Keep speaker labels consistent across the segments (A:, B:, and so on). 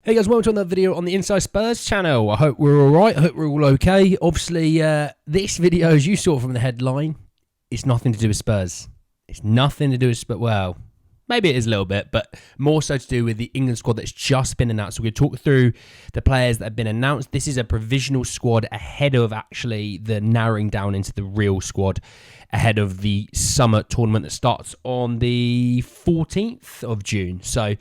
A: Hey guys, welcome to another video on the Inside Spurs channel. I hope we're alright, I hope we're all okay. Obviously, this video, as you saw from the headline, it's nothing to do with Spurs. It's nothing to do with Spurs. Well, maybe it is a little bit, but more so to do with the England squad that's just been announced. So we're going to talk through the players that have been announced. This is a provisional squad ahead of actually the narrowing down into the real squad ahead of the summer tournament that starts on the 14th of June. So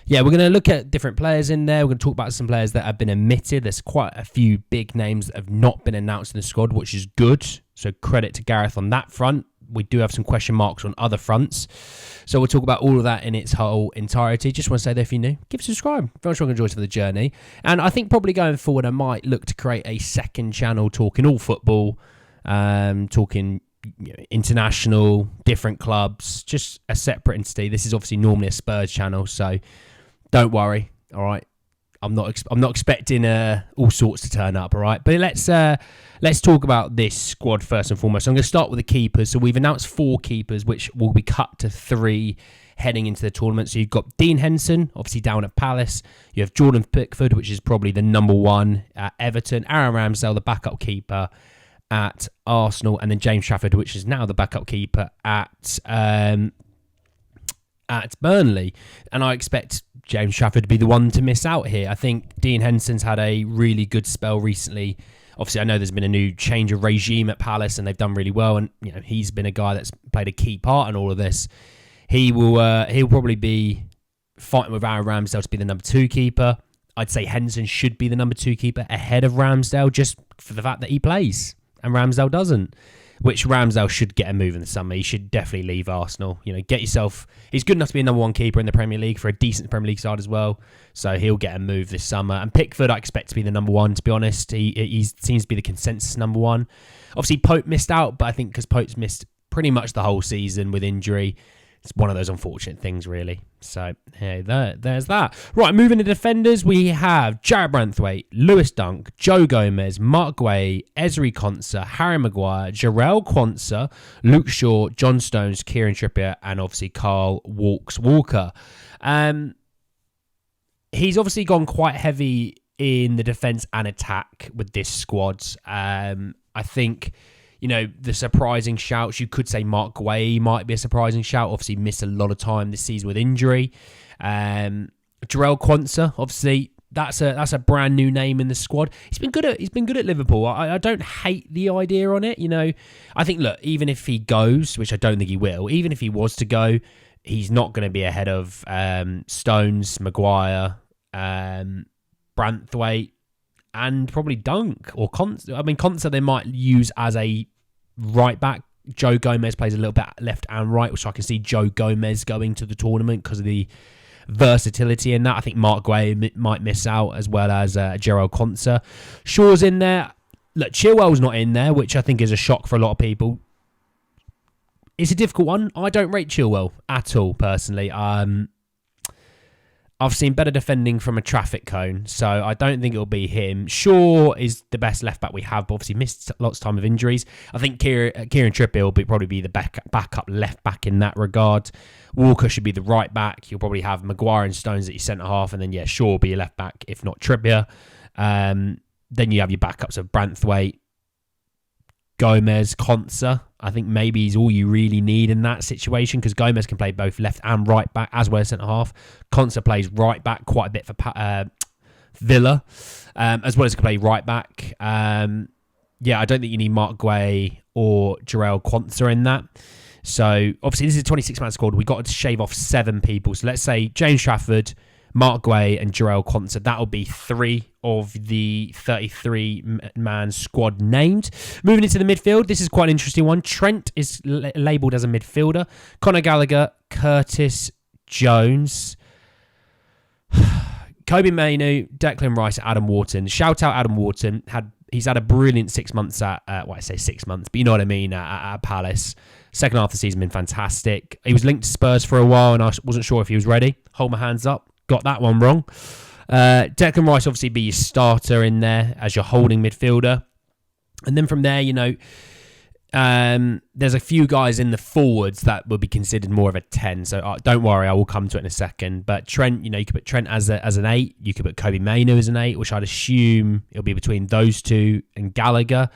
A: yeah, we're going to look at different players in there. We're going to talk about some players that have been omitted. There's quite a few big names that have not been announced in the squad, which is good. So credit to Gareth on that front. We do have some question marks on other fronts. So we'll talk about all of that in its whole entirety. Just want to say that if you're new, give a subscribe. Very much enjoy for the journey. And I think probably going forward, I might look to create a second channel talking all football, talking international, different clubs, just a separate entity. This is obviously normally a Spurs channel, so don't worry, all right. I'm not expecting all sorts to turn up, all right. But let's talk about this squad first and foremost. So I'm going to start with the keepers. So we've announced 4 keepers, which will be cut to 3 heading into the tournament. So you've got Dean Henderson, obviously down at Palace. You have Jordan Pickford, which is probably the number 1 at Everton. Aaron Ramsdale, the backup keeper at Arsenal, and then James Trafford, which is now the backup keeper at Burnley. And I expect James Trafford to be the one to miss out here. I think Dean Henderson's had a really good spell recently. Obviously, I know there's been a new change of regime at Palace, and they've done really well. And he's been a guy that's played a key part in all of this. He'll probably be fighting with Aaron Ramsdale to be the number 2 keeper. I'd say Henderson should be the number 2 keeper ahead of Ramsdale, just for the fact that he plays and Ramsdale doesn't. Which Ramsdale should get a move in the summer. He should definitely leave Arsenal. Get yourself. He's good enough to be a number 1 keeper in the Premier League for a decent Premier League side as well. So he'll get a move this summer. And Pickford, I expect to be the number 1. To be honest, he seems to be the consensus number 1. Obviously, Pope missed out, but I think because Pope's missed pretty much the whole season with injury, it's one of those unfortunate things, really. So, hey, there's that. Right, moving to defenders, we have Jarrad Branthwaite, Lewis Dunk, Joe Gomez, Mark Guay, Ezri Konsa, Harry Maguire, Jarrell Quansah, Luke Shaw, John Stones, Kieran Trippier, and obviously Carl Walker. He's obviously gone quite heavy in the defence and attack with this squad. I think the surprising shouts, you could say Mark Guay might be a surprising shout. Obviously missed a lot of time this season with injury. Jarrell Quansah, obviously that's a brand new name in the squad. He's been good at Liverpool. I don't hate the idea on it. I think, look, even if he goes, which I don't think he will, even if he was to go, he's not going to be ahead of Stones, Maguire, Branthwaite, and probably Dunk or Konsa. I mean, Konsa they might use as a right back. Joe Gomez plays a little bit left and right, which I can see Joe Gomez going to the tournament because of the versatility in that. I think Mark Guay might miss out, as well as Jarrell Quansah. Shaw's in there. Look, Chilwell's not in there, which I think is a shock for a lot of people. It's a difficult one. I don't rate Chilwell at all, personally. I've seen better defending from a traffic cone, so I don't think it'll be him. Shaw is the best left-back we have, but obviously missed lots of time of injuries. I think Kieran Trippier will probably be the backup left-back in that regard. Walker should be the right-back. You'll probably have Maguire and Stones at your centre-half, and then, Shaw will be your left-back, if not Trippier. Then you have your backups of Branthwaite, Gomez, Konsa. I think maybe he's all you really need in that situation, because Gomez can play both left and right back as well as centre half. Konsa plays right back quite a bit for Villa, as well as can play right back. I don't think you need Mark Guay or Jarrell Quansah in that. So obviously this is a 26-man squad. We got to shave off 7 people. So let's say James Trafford, Mark Guay and Jarrell Quansah. That'll be 3 of the 33-man squad named. Moving into the midfield, this is quite an interesting one. Trent is labelled as a midfielder. Conor Gallagher, Curtis Jones, Kobe Mainoo, Declan Rice, Adam Wharton. Shout out Adam Wharton. He's had a brilliant 6 months at, I say 6 months, but you know what I mean, at Palace. Second half of the season been fantastic. He was linked to Spurs for a while, and I wasn't sure if he was ready. Hold my hands up. Got that one wrong. Declan Rice obviously be your starter in there as your holding midfielder. And then from there, There's a few guys in the forwards that would be considered more of a 10. So don't worry, I will come to it in a second. But Trent, you could put Trent as an 8. You could put Kobe Mainoo as an 8, which I'd assume it'll be between those two and Gallagher.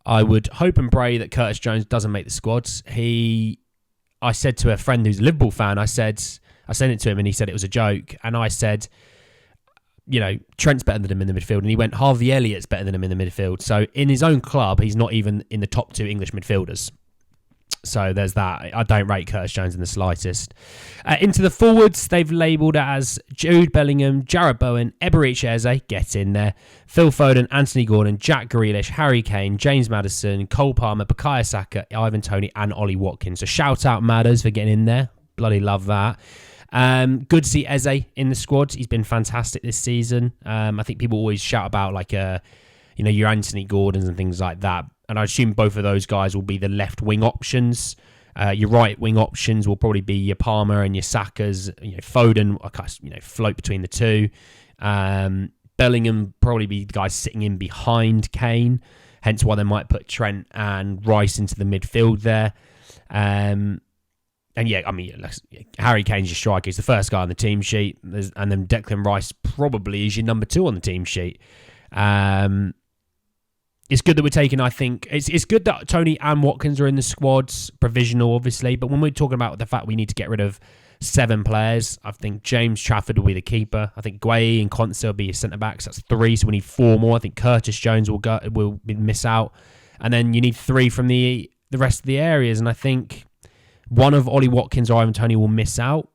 A: I would hope and pray that Curtis Jones doesn't make the squads. I said to a friend who's a Liverpool fan, I sent it to him and he said it was a joke. And I said, Trent's better than him in the midfield. And he went, Harvey Elliott's better than him in the midfield. So in his own club, he's not even in the top 2 English midfielders. So there's that. I don't rate Curtis Jones in the slightest. Into the forwards, they've labelled it as Jude Bellingham, Jarrod Bowen, Eberechi Eze, get in there, Phil Foden, Anthony Gordon, Jack Grealish, Harry Kane, James Maddison, Cole Palmer, Bukayo Saka, Ivan Toney and Ollie Watkins. So shout out Madders for getting in there. Bloody love that. Good to see Eze in the squad. He's been fantastic this season. I think people always shout about your Anthony Gordons and things like that. And I assume both of those guys will be the left wing options. Your right wing options will probably be your Palmer and your Sakas. Foden, float between the two. Bellingham probably be the guy sitting in behind Kane. Hence why they might put Trent and Rice into the midfield there. Harry Kane's your striker. He's the first guy on the team sheet. And then Declan Rice probably is your number 2 on the team sheet. It's good that we're taking, I think, it's good that Toney and Watkins are in the squads, provisional, obviously. But when we're talking about the fact we need to get rid of 7 players, I think James Trafford will be the keeper. I think Gueye and Konsa will be your centre-backs. That's 3, so we need 4 more. I think Curtis Jones will miss out. And then you need 3 from the rest of the areas. And I think one of Ollie Watkins or Ivan Toney will miss out.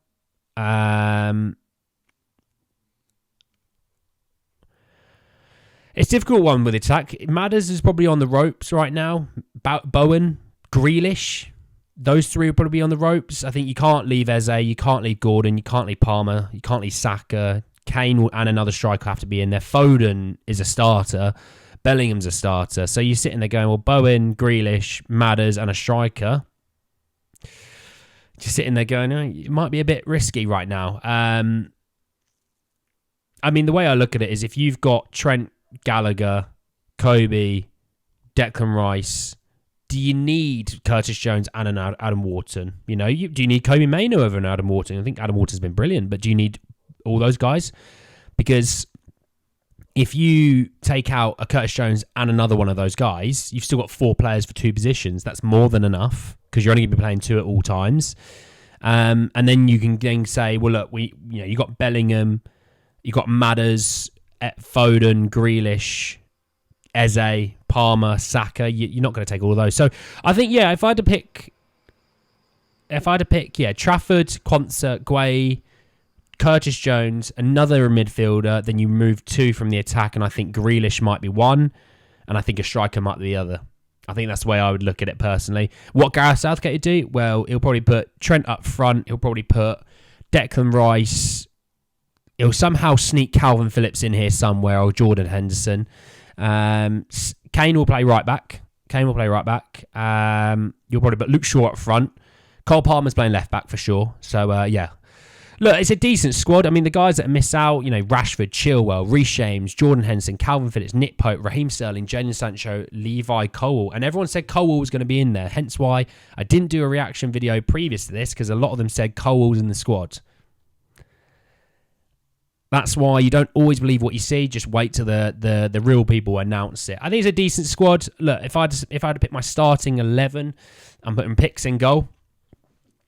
A: It's a difficult one with attack. Madders is probably on the ropes right now. Bowen, Grealish, those 3 will probably be on the ropes. I think you can't leave Eze, you can't leave Gordon, you can't leave Palmer, you can't leave Saka. Kane and another striker have to be in there. Foden is a starter. Bellingham's a starter. So you're sitting there going, well, Bowen, Grealish, Madders and a striker. Just sitting there going, it might be a bit risky right now. The way I look at it is if you've got Trent, Gallagher, Kobe, Declan Rice, do you need Curtis Jones and an Adam Wharton? Do you need Kobe Mainoo over an Adam Wharton? I think Adam Wharton's been brilliant, but do you need all those guys? Because if you take out a Curtis Jones and another one of those guys, you've still got 4 players for 2 positions. That's more than enough because you're only going to be playing 2 at all times. And then you can then say, well, look, you got Bellingham, you got Madders, Foden, Grealish, Eze, Palmer, Saka. You're not going to take all of those. So I think, if I had to pick, Trafford, Konsa, Gueye, Curtis Jones, another midfielder, then you move 2 from the attack, and I think Grealish might be 1, and I think a striker might be the other. I think that's the way I would look at it personally. What Gareth Southgate would do? Well, he'll probably put Trent up front. He'll probably put Declan Rice. He'll somehow sneak Calvin Phillips in here somewhere, or Jordan Henderson. Kane will play right back. You'll probably put Luke Shaw up front. Cole Palmer's playing left back for sure. So, Look, it's a decent squad. The guys that miss out, Rashford, Chilwell, Reece James, Jordan Henderson, Calvin Phillips, Nick Pope, Raheem Sterling, Jadon Sancho, Levi Colwill. And everyone said Colwill was going to be in there. Hence why I didn't do a reaction video previous to this, because a lot of them said Colwill's in the squad. That's why you don't always believe what you see. Just wait till the real people announce it. I think it's a decent squad. Look, if I had to pick my starting 11, I'm putting Picks in goal.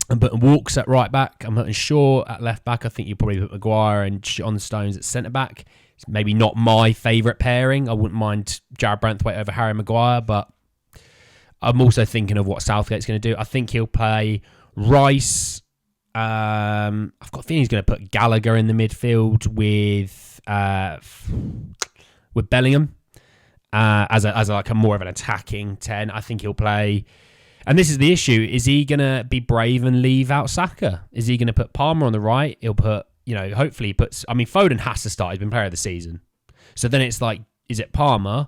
A: I'm putting Walks at right back. I'm putting Shaw at left back. I think you probably put Maguire and John Stones at centre back. It's maybe not my favourite pairing. I wouldn't mind Jared Branthwaite over Harry Maguire, but I'm also thinking of what Southgate's going to do. I think he'll play Rice. I've got a feeling he's going to put Gallagher in the midfield with Bellingham as a more of an attacking 10. I think he'll play. And this is the issue. Is he going to be brave and leave out Saka? Is he going to put Palmer on the right? He'll put, hopefully he puts... Foden has to start. He's been player of the season. So then it's like, is it Palmer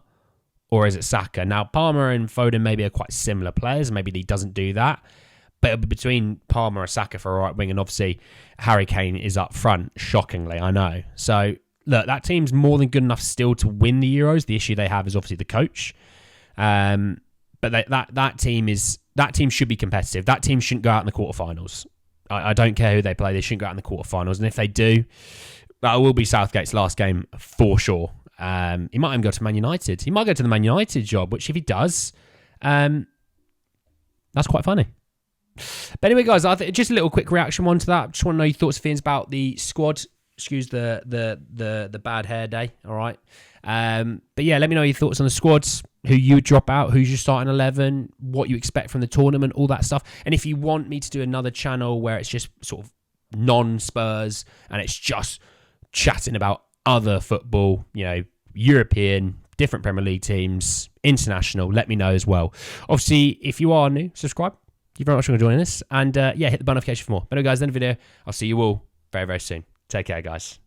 A: or is it Saka? Now, Palmer and Foden maybe are quite similar players. Maybe he doesn't do that. But it'll be between Palmer and Saka for a right wing. And obviously, Harry Kane is up front, shockingly, I know. So, look, that team's more than good enough still to win the Euros. The issue they have is obviously the coach. But that team should be competitive. That team shouldn't go out in the quarterfinals. I don't care who they play. They shouldn't go out in the quarterfinals. And if they do, that will be Southgate's last game for sure. He might even go to Man United. He might go to the Man United job, which if he does, that's quite funny. But anyway, guys, I think just a little quick reaction one to that. Just want to know your thoughts and feelings about the squad. Excuse the bad hair day. All right. But yeah, let me know your thoughts on the squads, who you would drop out, who's your starting 11, what you expect from the tournament, all that stuff. And if you want me to do another channel where it's just sort of non-Spurs and it's just chatting about other football, European, different Premier League teams, international, let me know as well. Obviously, if you are new, subscribe. Thank you very much for joining us. And hit the bell notification for more. But anyway, guys, in the video, I'll see you all very, very soon. Take care, guys.